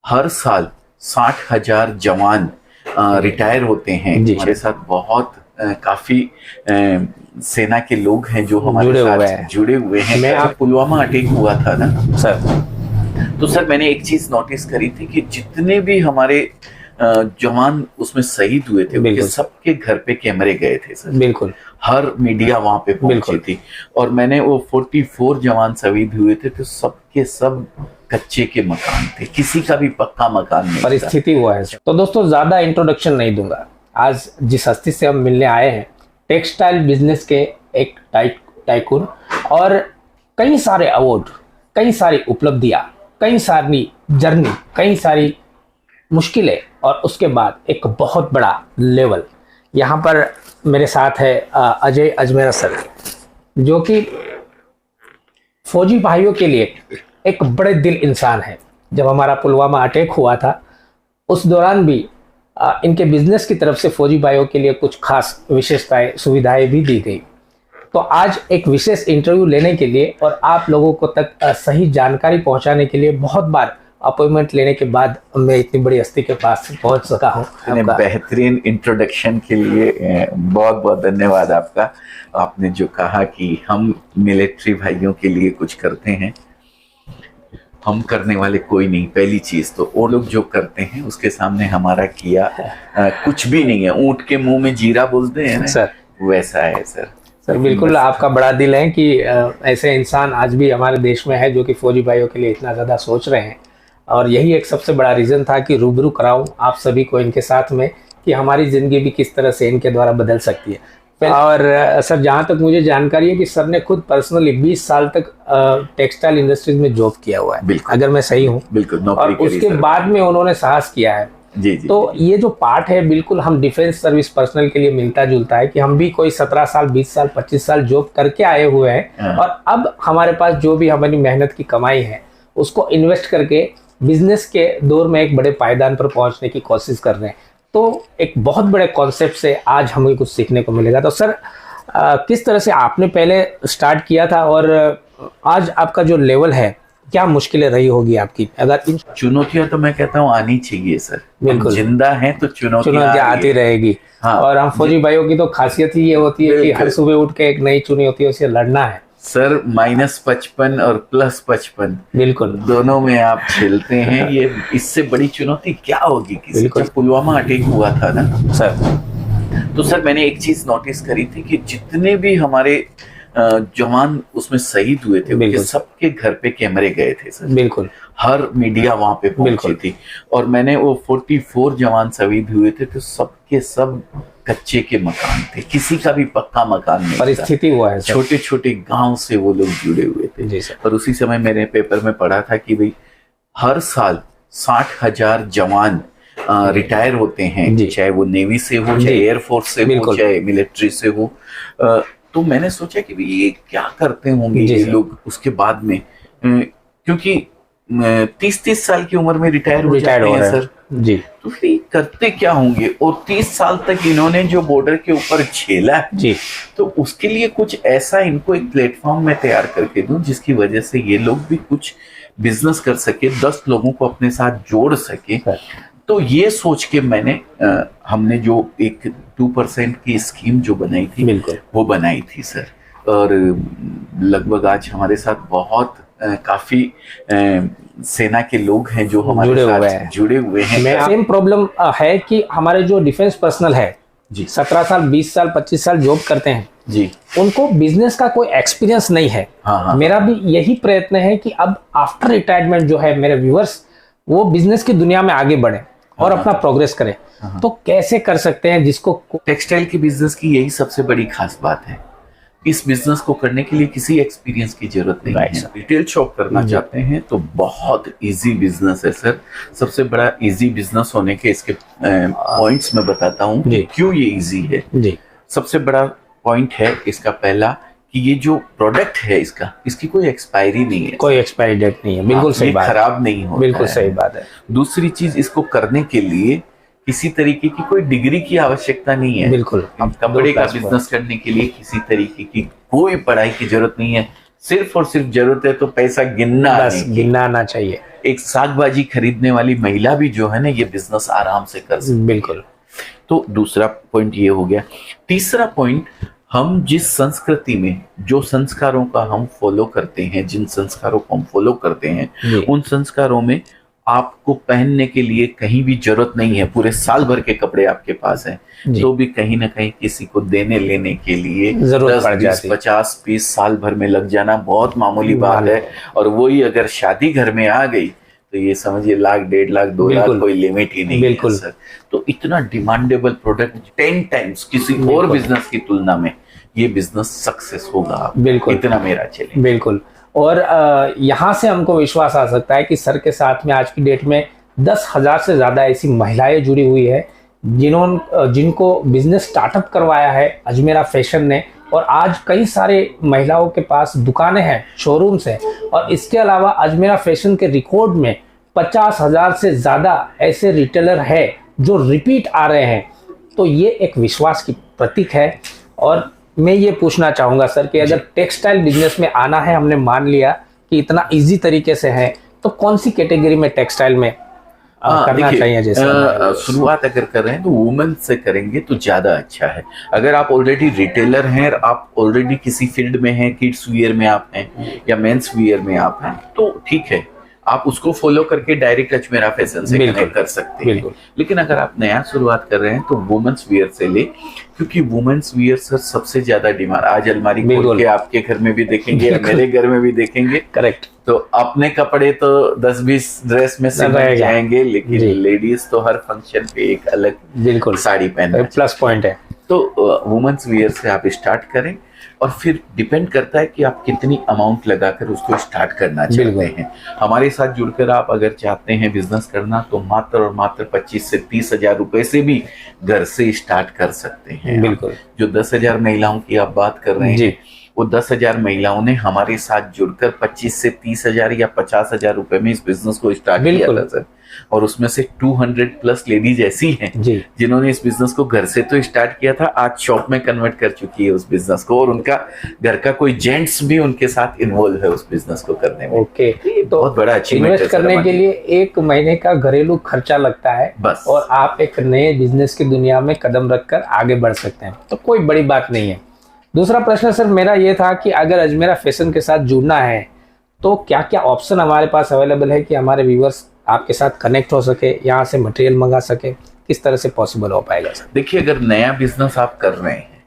हर साल 60,000 जवान रिटायर होते हैं। हमारे साथ बहुत काफी सेना के लोग हैं जो हमारे साथ जुड़े हुए हैं। मैं पुलवामा अटैक हुआ था ना सर, तो सर मैंने एक चीज नोटिस करी थी कि जितने भी हमारे जवान उसमें शहीद हुए थे उनके सबके घर पे कैमरे गए थे सर। बिल्कुल, हर मीडिया वहां पे पहुंची थी। और मैंने वो 44 जवान शहीद हुए थे तो सबके सब कच्चे के मकान थे, किसी का भी पक्का मकान नहीं। परिस्थिति हुआ है। तो दोस्तों ज्यादा इंट्रोडक्शन नहीं दूंगा। आज जिस हस्ती से हम मिलने आए हैं, टेक्सटाइल बिजनेस के एक टाइकून, और कई सारे अवार्ड, कई सारी उपलब्धियां, कई सारी जर्नी, कई सारी मुश्किलें, और उसके बाद एक बहुत बड़ा लेवल। यहाँ पर मेरे साथ है अजय अजमेरा सर, जो कि फौजी भाइयों के लिए एक बड़े दिल इंसान है। जब हमारा पुलवामा अटैक हुआ था उस दौरान भी इनके बिजनेस की तरफ से फौजी भाइयों के लिए कुछ खास विशेषताएं, सुविधाएं भी दी गई। तो आज एक विशेष इंटरव्यू लेने के लिए और आप लोगों को तक सही जानकारी पहुंचाने के लिए बहुत बार अपॉइंटमेंट लेने के बाद मैं इतनी बड़ी हस्ती के पास पहुंच सका हूँ। बेहतरीन इंट्रोडक्शन के लिए बहुत बहुत धन्यवाद आपका। आपने जो कहा कि हम मिलिट्री भाइयों के लिए कुछ करते हैं, हम करने वाले कोई नहीं। पहली चीज तो वो लोग जो करते हैं उसके सामने हमारा किया कुछ भी नहीं है। ऊंट के मुंह में जीरा बोलते हैं ना सर, वैसा है सर। सर बिल्कुल, आपका बड़ा दिल है कि ऐसे इंसान आज भी हमारे देश में है जो कि फौजी भाइयों के लिए इतना ज़्यादा सोच रहे हैं। और यही एक सबसे बड़ा रीज़न था कि रूबरू कराऊं आप सभी को इनके साथ में, कि हमारी ज़िंदगी भी किस तरह से इनके द्वारा बदल सकती है। और सर जहाँ तक मुझे जानकारी है कि सर ने खुद पर्सनली 20 साल तक टेक्सटाइल इंडस्ट्रीज में जॉब किया हुआ है, अगर मैं सही हूँ। बिल्कुल, और उसके बाद में उन्होंने साहस किया है। जी जी। तो ये जो पार्ट है बिल्कुल हम डिफेंस सर्विस पर्सनल के लिए मिलता जुलता है, कि हम भी कोई 17 साल 20 साल 25 साल जॉब करके आए हुए हैं, और अब हमारे पास जो भी हमारी मेहनत की कमाई है उसको इन्वेस्ट करके बिजनेस के दौर में एक बड़े पायदान पर पहुंचने की कोशिश कर रहे हैं। तो एक बहुत बड़े कॉन्सेप्ट से आज हमें कुछ सीखने को मिलेगा। तो सर किस तरह से आपने पहले स्टार्ट किया था और आज आपका जो लेवल है, क्या मुश्किलें रही होगी आपकी? अगर इन चुनौतियां तो मैं कहता हूँ आनी चाहिए सर, बिल्कुल जिंदा है तो चुनौतियां आती रहेगी। हाँ, और हम फौजी भाइयों की तो खासियत ही ये होती है कि हर सुबह उठ के एक नई चुनौतियों से लड़ना है सर। -55 और +55 बिल्कुल दोनों में आप खेलते हैं। ये इससे बड़ी चुनौती क्या होगी किसी? जब पुलवामा अटैक हुआ था ना सर, तो सर मैंने एक चीज नोटिस करी थी कि जितने भी हमारे जवान उसमें शहीद हुए थे उनके सबके घर पे कैमरे गए थे सर। बिल्कुल, हर मीडिया वहां पे पहुंची थी। और मैंने वो 44 जवान शहीद हुए थे तो सबके सब कच्चे के मकान थे, किसी का भी पक्का मकान नहीं। परिस्थिति हुआ है, छोटे छोटे गांव से वो लोग जुड़े हुए थे। जी सर। और उसी समय मैंने पेपर में पढ़ा था कि भाई हर साल 60,000 जवान रिटायर होते हैं, चाहे वो नेवी से हो, चाहे एयरफोर्स से हो, चाहे मिलिट्री से हो। तो मैंने सोचा कि ये क्या करते होंगे ये लोग उसके बाद में, क्योंकि 30-30 साल की उम्र में रिटायर हो जाते हैं सर जी। तो फिर करते क्या होंगे? और 30 साल तक इन्होंने जो बॉर्डर के ऊपर झेला जी, तो उसके लिए कुछ ऐसा इनको एक प्लेटफॉर्म में तैयार करके दूं जिसकी वजह से ये लोग भी कुछ बिजनेस कर सके, 10 लोगों को अपने साथ जोड़ सके। तो ये सोच के हमने जो एक 2% की स्कीम जो बनाई थी वो बनाई थी सर। और लगभग आज हमारे साथ बहुत काफी सेना के लोग हैं जो हमारे साथ जुड़े हुए हैं। सेम प्रॉब्लम है कि हमारे जो डिफेंस पर्सनल है जी, 17 साल 20 साल 25 साल जॉब करते हैं जी, उनको बिजनेस का कोई एक्सपीरियंस नहीं है। हाँ। मेरा भी यही प्रयत्न है कि अब आफ्टर रिटायरमेंट जो है मेरे व्यूअर्स वो बिजनेस की दुनिया में आगे बढ़े और अपना प्रोग्रेस करें। तो कैसे कर सकते हैं? जिसको टेक्सटाइल के बिजनेस की यही सबसे बड़ी खास बात है। इस बिजनेस को करने के लिए किसी एक्सपीरियंस की जरूरत नहीं है। रिटेल शॉप करना चाहते हैं तो बहुत इजी बिजनेस है सर। सबसे बड़ा इजी बिजनेस होने के इसके पॉइंट्स मैं बताता हूँ क्यों ये इजी है जी। सबसे बड़ा पॉइंट है इसका पहला कि ये जो प्रोडक्ट है इसकी कोई एक्सपायरी नहीं है, कोई एक्सपायरी डेट नहीं है। बिल्कुल सही बात, खराब नहीं होता, बिल्कुल सही बात है। दूसरी चीज, इसको करने के लिए किसी तरीके की कोई डिग्री की आवश्यकता नहीं है। बिल्कुल, कपड़े का बिजनेस करने के लिए किसी तरीके की कोई पढ़ाई की जरूरत नहीं है। सिर्फ और सिर्फ जरूरत है तो पैसा गिनना आना चाहिए। एक साग भाजी खरीदने वाली महिला भी जो है ना ये बिजनेस आराम से कर सकती है। बिल्कुल। तो दूसरा पॉइंट ये हो गया। तीसरा पॉइंट, हम जिस संस्कृति में जो संस्कारों का हम फॉलो करते हैं, जिन संस्कारों को हम फॉलो करते हैं, उन संस्कारों में आपको पहनने के लिए कहीं भी जरूरत नहीं है, पूरे साल भर के कपड़े आपके पास हैं, तो भी कहीं ना कहीं किसी को देने लेने के लिए 10-20-50 पीस साल भर में लग जाना बहुत मामूली बात है। और वही अगर शादी घर में आ गई तो ये समझिए 1,00,000, 1.5 लाख, 2 लाख कोई लिमिट ही नहीं है सर। तो इतना डिमांडेबल प्रोडक्ट 10 टाइम्स किसी और बिजनेस की तुलना में ये बिजनेस सक्सेस होगा। बिल्कुल, इतना मेरा चैलेंज। बिल्कुल। और यहाँ से हमको विश्वास आ सकता है कि सर के साथ में आज की डेट में 10,000 से ज्यादा ऐसी महिलाएं जुड़ी हुई है जिनको बिजनेस स्टार्टअप करवाया है अजमेरा फैशन ने। और आज कई सारे महिलाओं के पास दुकानें हैं, शोरूम्स हैं, और इसके अलावा अजमेरा फैशन के रिकॉर्ड में 50,000 से ज़्यादा ऐसे रिटेलर है जो रिपीट आ रहे हैं। तो ये एक विश्वास की प्रतीक है। और मैं ये पूछना चाहूँगा सर कि अगर टेक्सटाइल बिजनेस में आना है, हमने मान लिया कि इतना इजी तरीके से है, तो कौन सी कैटेगरी में टेक्सटाइल में करना चाहिए? जैसे शुरुआत अगर कर रहे हैं तो वुमेन से करेंगे तो ज्यादा अच्छा है। अगर आप ऑलरेडी रिटेलर हैं, आप ऑलरेडी किसी फील्ड में हैं, किड्स वियर में आप हैं या मेंस वियर में आप हैं, तो ठीक है, आप उसको फॉलो करके डायरेक्ट अजमेरा फैशन से कनेक्ट कर सकते हैं। लेकिन अगर आप नया शुरुआत कर रहे हैं तो वुमेन्स वियर से ले, क्योंकि वुमेन्स वियर सर सबसे ज्यादा डिमांड। आज अलमारी खोल के आपके घर में भी देखेंगे, मेरे घर में भी देखेंगे। करेक्ट। तो अपने कपड़े तो 10-20 ड्रेस में से मिल जाएंगे, लेकिन लेडीज तो हर फंक्शन पे एक अलग बिल्कुल साड़ी पहनना प्लस पॉइंट है। तो वुमेन्स वियर से आप स्टार्ट करें, और फिर डिपेंड करता है कि आप कितनी अमाउंट लगाकर उसको स्टार्ट करना चाहते हैं। हमारे साथ जुड़कर आप अगर चाहते हैं बिजनेस करना, तो मात्र और मात्र 25 से 30 हजार रुपए से भी घर से स्टार्ट कर सकते हैं। बिल्कुल। जो 10,000 महिलाओं की आप बात कर रहे हैं, वो 10,000 महिलाओं ने हमारे साथ जुड़कर 25 से 30,000 या 50,000 रुपए में इस बिजनेस को स्टार्ट किया था सर। और उसमें से 200+ लेडीज ऐसी हैं जिन्होंने इस बिजनेस को घर से तो स्टार्ट किया था, आज शॉप में कन्वर्ट कर चुकी है उस बिजनेस को, और उनका घर का कोई जेंट्स भी उनके साथ इन्वॉल्व है उस बिजनेस को करने में। ओके। तो बहुत बड़ा अचीवमेंट इन्वेस्ट करने के लिए 1 महीने का घरेलू खर्चा लगता है बस, और आप एक नए बिजनेस की दुनिया में कदम रखकर आगे बढ़ सकते हैं, तो कोई बड़ी बात नहीं है। दूसरा प्रश्न सर मेरा ये था कि अगर अजमेरा फैशन के साथ जुड़ना है तो क्या क्या ऑप्शन हमारे पास अवेलेबल है कि हमारे व्यूअर्स आपके साथ कनेक्ट हो सके, यहाँ से मटेरियल मंगा सके? किस तरह से पॉसिबल हो पाएगा सर? देखिए, अगर नया बिजनेस आप कर रहे हैं,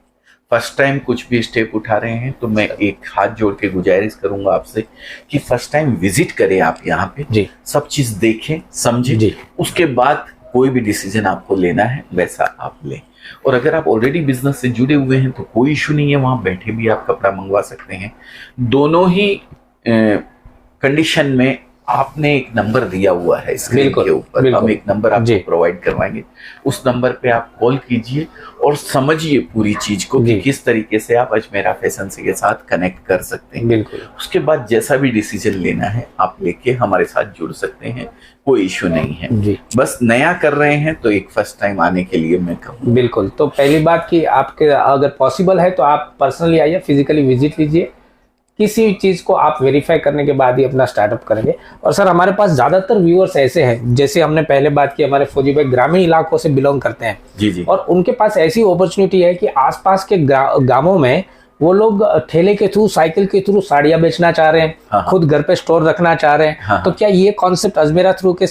फर्स्ट टाइम कुछ भी स्टेप उठा रहे हैं, तो मैं एक हाथ जोड़ के गुजारिश करूंगा आपसे कि फर्स्ट टाइम विजिट करें आप यहाँ पे, सब चीज देखें, समझें, उसके बाद कोई भी डिसीजन आपको लेना है वैसा आप लें। और अगर आप ऑलरेडी बिजनेस से जुड़े हुए हैं तो कोई इशू नहीं है, वहां बैठे भी आप कपड़ा मंगवा सकते हैं। दोनों ही कंडीशन में आपने एक नंबर दिया हुआ है स्क्रीन के ऊपर, हम एक नंबर आपको प्रोवाइड करवाएंगे। उस नंबर पे आप कॉल कीजिए और समझिए पूरी चीज को कि किस तरीके से आप अजमेरा फैशन के साथ कनेक्ट कर सकते हैं। बिल्कुल। उसके बाद जैसा भी डिसीजन लेना है आप लेके हमारे साथ जुड़ सकते हैं, कोई इश्यू नहीं है। बस नया कर रहे हैं तो एक फर्स्ट टाइम आने के लिए मैं कहूँ। बिल्कुल। तो पहली बात कि आपके अगर पॉसिबल है तो आप पर्सनली आइए, फिजिकली विजिट लीजिए, किसी चीज को आप वेरीफाई करने के बाद ही अपना स्टार्टअप करेंगे। और सर हमारे पास ज्यादातर व्यूअर्स ऐसे हैं, जैसे हमने पहले बात की, हमारे फौजी भाई ग्रामीण इलाकों से बिलोंग करते हैं जी, और उनके पास ऐसी अपॉर्चुनिटी है कि आसपास के गांवों में वो लोग ठेले के थ्रू, साइकिल के थ्रू साड़ियां बेचना चाह रहे हैं, खुद घर पे स्टोर रखना चाह रहे हैं। तो क्या ये कॉन्सेप्ट अजमेरा थ्रू के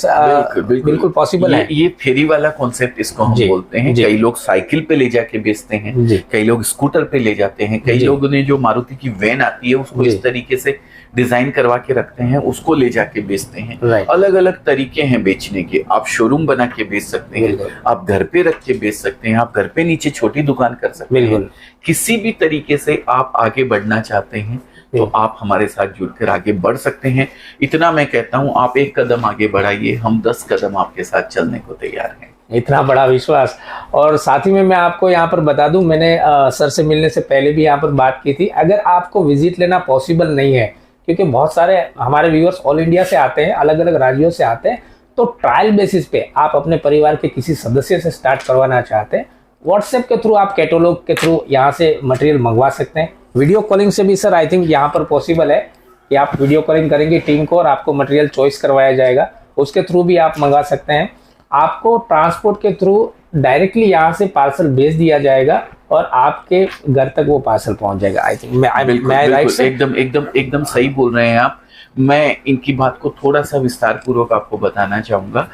बिल्कुल पॉसिबल है? ये फेरी वाला कॉन्सेप्ट इसको हम बोलते हैं। कई लोग साइकिल पे ले जाके बेचते हैं, कई लोग स्कूटर पे ले जाते हैं, कई लोगों ने जो मारुति की वैन आती है उसको इस तरीके से डिजाइन करवा के रखते हैं, उसको ले जाके बेचते हैं। अलग अलग तरीके हैं बेचने के। आप शोरूम बना के बेच सकते हैं, आप घर पे रख के बेच सकते हैं, आप घर पे नीचे छोटी दुकान कर सकते हैं। किसी भी तरीके से आप आगे बढ़ना चाहते हैं तो आप हमारे साथ जुड़कर आगे बढ़ सकते हैं। इतना मैं कहता हूं, आप 1 कदम आगे बढ़ाइए, हम 10 कदम आपके साथ चलने को तैयार हैं। इतना बड़ा विश्वास। और साथ ही में मैं आपको यहाँ पर बता दूं, मैंने सर से मिलने से पहले भी यहाँ पर बात की थी, अगर आपको विजिट लेना पॉसिबल नहीं है, क्योंकि बहुत सारे हमारे व्यूअर्स ऑल इंडिया से आते हैं, अलग अलग राज्यों से आते हैं, तो ट्रायल बेसिस पे आप अपने परिवार के किसी सदस्य से स्टार्ट करवाना चाहते हैं, व्हाट्सएप के थ्रू, आप कैटलॉग के थ्रू यहाँ से मटेरियल मंगवा सकते हैं। वीडियो कॉलिंग से भी सर आई थिंक यहाँ पर पॉसिबल है, कि आप वीडियो कॉलिंग करेंगे टीम को और आपको मटेरियल चॉइस करवाया जाएगा, उसके थ्रू भी आप मंगा सकते हैं। आपको ट्रांसपोर्ट के थ्रू डायरेक्टली यहाँ से पार्सल भेज दिया जाएगा और आपके घर तक वो पार्सल पहुंच जाएगा। आई थिंक मैं राइट से एकदम एकदम एकदम सही बोल रहे हैं आप। मैं इनकी बात को थोड़ा सा विस्तार पूर्वक आपको बताना चाहूंगा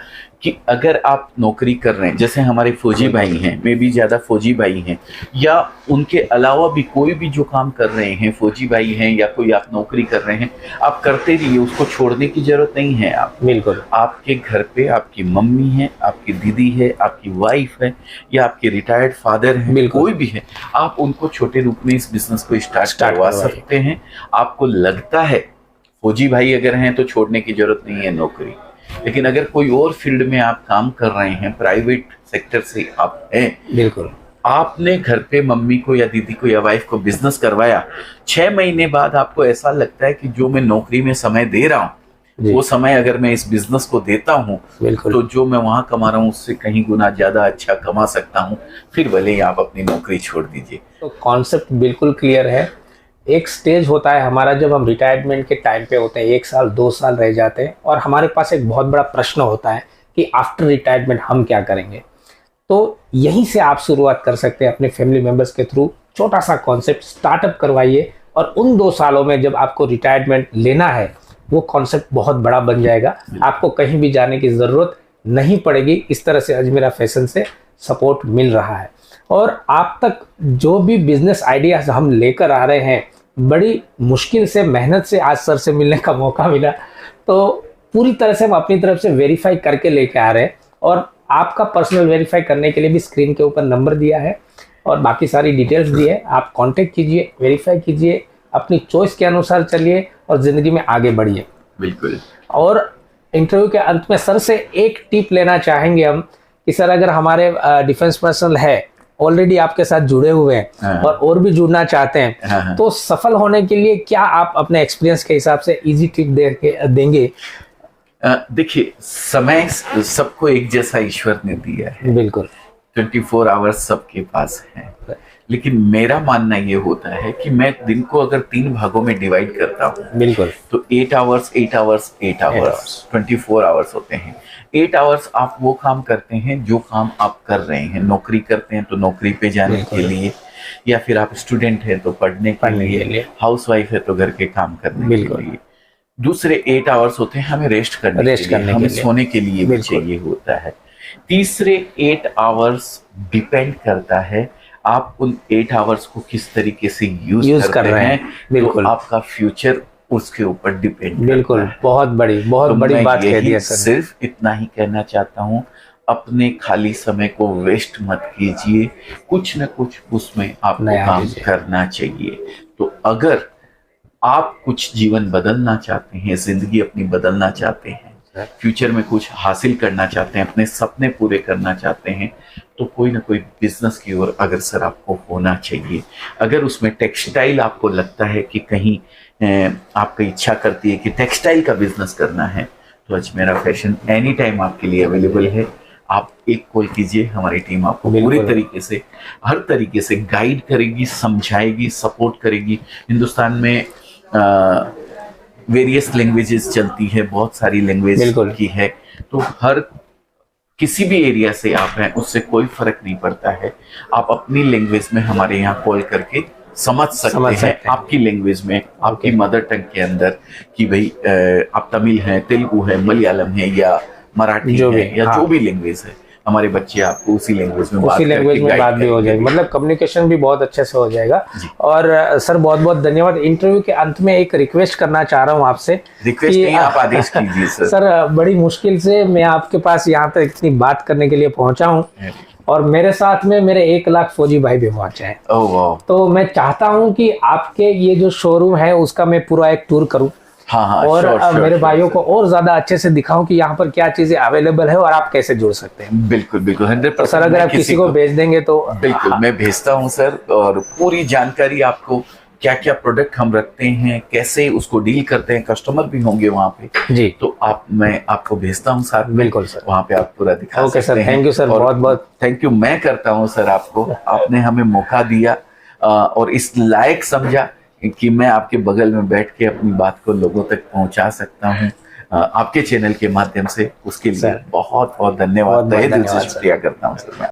कि अगर आप नौकरी कर रहे हैं, जैसे हमारे फौजी भाई हैं, मे भी ज्यादा फौजी भाई हैं, या उनके अलावा भी कोई भी जो काम कर रहे हैं, फौजी भाई हैं या कोई आप नौकरी कर रहे हैं, आप करते रहिए, उसको छोड़ने की जरूरत नहीं है। आप बिल्कुल आपके घर पे आपकी मम्मी है, आपकी दीदी है, आपकी वाइफ है, या आपके रिटायर्ड फादर है, कोई भी है, आप उनको छोटे रूप में इस बिजनेस को स्टार्ट करवा सकते हैं। आपको लगता है फौजी भाई अगर हैं तो छोड़ने की जरूरत नहीं है नौकरी, लेकिन अगर कोई और फील्ड में आप काम कर रहे हैं, प्राइवेट सेक्टर से आप हैं, बिल्कुल, आपने घर पे मम्मी को या दीदी को या वाइफ को बिजनेस करवाया, 6 महीने बाद आपको ऐसा लगता है कि जो मैं नौकरी में समय दे रहा हूँ, वो समय अगर मैं इस बिजनेस को देता हूँ तो जो मैं वहां कमा रहा हूँ उससे कहीं गुना ज्यादा अच्छा कमा सकता हूँ, फिर भले ही आप अपनी नौकरी छोड़ दीजिए। तो कॉन्सेप्ट बिल्कुल क्लियर है। एक स्टेज होता है हमारा जब हम रिटायरमेंट के टाइम पे होते हैं, 1 साल 2 साल रह जाते हैं और हमारे पास एक बहुत बड़ा प्रश्न होता है कि आफ्टर रिटायरमेंट हम क्या करेंगे। तो यहीं से आप शुरुआत कर सकते हैं अपने फैमिली मेंबर्स के थ्रू। छोटा सा कॉन्सेप्ट स्टार्टअप करवाइए और उन 2 सालों में जब आपको रिटायरमेंट लेना है वो कॉन्सेप्ट बहुत बड़ा बन जाएगा, आपको कहीं भी जाने की ज़रूरत नहीं पड़ेगी। इस तरह से अजमेरा फैशन से सपोर्ट मिल रहा है और आप तक जो भी बिजनेस आइडियाज हम लेकर आ रहे हैं, बड़ी मुश्किल से मेहनत से आज सर से मिलने का मौका मिला, तो पूरी तरह से हम अपनी तरफ से वेरीफाई करके लेके आ रहे हैं और आपका पर्सनल वेरीफाई करने के लिए भी स्क्रीन के ऊपर नंबर दिया है और बाकी सारी डिटेल्स दी है। आप कांटेक्ट कीजिए, वेरीफाई कीजिए, अपनी चॉइस के अनुसार चलिए और ज़िंदगी में आगे बढ़िए। बिल्कुल। और इंटरव्यू के अंत में सर से एक टिप लेना चाहेंगे हम कि सर अगर हमारे डिफेंस पर्सनल है ऑलरेडी आपके साथ जुड़े हुए हैं और भी जुड़ना चाहते हैं, तो सफल होने के लिए क्या आप अपने एक्सपीरियंस के हिसाब से इजी टिप देंगे? देखिए, समय सबको एक जैसा ईश्वर ने दिया है, बिल्कुल 24 आवर्स सबके पास है, लेकिन मेरा मानना ये होता है कि मैं दिन को अगर 3 भागों में डिवाइड करता हूँ, बिल्कुल, तो 8 आवर्स 8 आवर्स 8 आवर्स 24 आवर्स होते हैं। 8 आवर्स आप वो काम करते हैं जो काम आप कर रहे हैं। नौकरी करते हैं तो नौकरी पे जाने के लिए, या फिर आप स्टूडेंट हैं तो पढ़ने के लिए, हाउसवाइफ है तो घर के काम करने के लिए। दूसरे 8 आवर्स होते हैं हमें रेस्ट करने के लिए, हमें सोने के लिए भी चाहिए होता है। तीसरे 8 आवर्स डिपेंड करता है आप उन 8 आवर्स को किस तरीके से यूज कर रहे हैं, बिल्कुल, तो आपका फ्यूचर उसके ऊपर डिपेंड। बिल्कुल, बहुत बड़ी बात कह दी है सर। सिर्फ इतना ही कहना चाहता हूँ, अपने खाली समय को वेस्ट मत कीजिए, कुछ न कुछ उसमें आपको काम करना चाहिए। तो अगर आप कुछ जीवन बदलना चाहते हैं, जिंदगी अपनी बदलना चाहते हैं, फ्यूचर में कुछ हासिल करना चाहते हैं, अपने सपने पूरे करना चाहते हैं, तो कोई ना कोई बिजनेस की ओर अग्रसर आपको होना चाहिए। अगर उसमें टेक्सटाइल आपको लगता है कि कहीं आपकी इच्छा करती है कि टेक्सटाइल का बिजनेस करना है, तो अजमेरा फैशन एनी टाइम आपके लिए अवेलेबल है। आप एक कॉल कीजिए, हमारी टीम आपको पूरी तरीके से, हर तरीके से गाइड करेगी, समझाएगी, सपोर्ट करेगी। हिंदुस्तान में वेरियस लैंग्वेजेस चलती है, बहुत सारी लैंग्वेज की है, तो हर किसी भी एरिया से आप हैं उससे कोई फर्क नहीं पड़ता है। आप अपनी लैंग्वेज में हमारे यहाँ कॉल करके समझ सकते हैं, आपकी लैंग्वेज में, आपकी मदर टंग के अंदर, कि भाई आप तमिल हैं, तेलुगु है, मलयालम है या मराठी है, या जो भी लैंग्वेज है, हमारे बच्चे आपको उसी लैंग्वेज में बात भी हो जाएगी। मतलब कम्युनिकेशन भी बहुत अच्छे से हो जाएगा। और सर बहुत बहुत धन्यवाद। इंटरव्यू के अंत में एक रिक्वेस्ट करना चाह रहा हूँ आपसे। रिक्वेस्ट नहीं, आप आदेश कीजिए सर। सर बड़ी मुश्किल से मैं आपके पास यहाँ तक इतनी बात करने के लिए पहुंचा हूँ और मेरे साथ में मेरे 1 लाख फौजी भाई भी पहुंचे हैं। तो मैं चाहता हूँ कि आपके ये जो शोरूम है उसका मैं पूरा एक टूर करूँ, और मेरे भाइयों को और ज्यादा अच्छे से दिखाऊं कि यहाँ पर क्या चीजें अवेलेबल है और आप कैसे जुड़ सकते हैं। बिल्कुल बिल्कुल 100%। सर अगर आप किसी को भेज देंगे तो बिल्कुल मैं भेजता हूँ सर, और पूरी जानकारी आपको, क्या क्या प्रोडक्ट हम रखते हैं, कैसे उसको डील करते हैं, कस्टमर भी होंगे वहाँ पे जी, तो मैं आपको भेजता हूँ साथ। बिल्कुल सर, वहाँ पे आप पूरा दिखा सकते हैं। सर थैंक यू सर, बहुत बहुत थैंक यू मैं करता हूँ सर आपको। आपने हमें मौका दिया और इस लायक समझा कि मैं आपके बगल में बैठ के अपनी बात को लोगों तक पहुंचा सकता हूं आपके चैनल के माध्यम से, उसके लिए बहुत बहुत धन्यवाद, तहे दिल से शुक्रिया करता हूं सर मैं।